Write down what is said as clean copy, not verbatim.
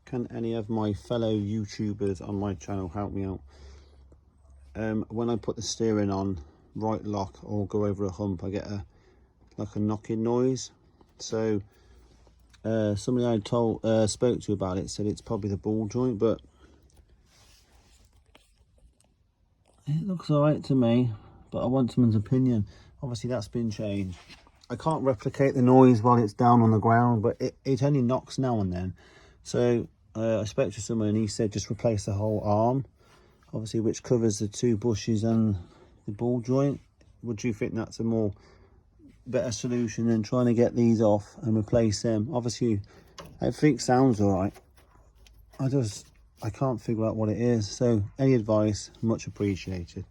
Can any of my fellow YouTubers on my channel help me out? When I put the steering on right lock or go over a hump, I get like a knocking noise. So somebody I spoke to about it said it's probably the ball joint, but it looks alright to me. But I want someone's opinion. Obviously that's been changed. I can't replicate the noise while it's down on the ground, but it only knocks now and then. So I spoke to someone and he said just replace the whole arm, obviously, which covers the two bushes and the ball joint. Would you think that's a better solution than trying to get these off and replace them? Obviously I think sounds all right. I can't figure out what it is. So any advice, much appreciated.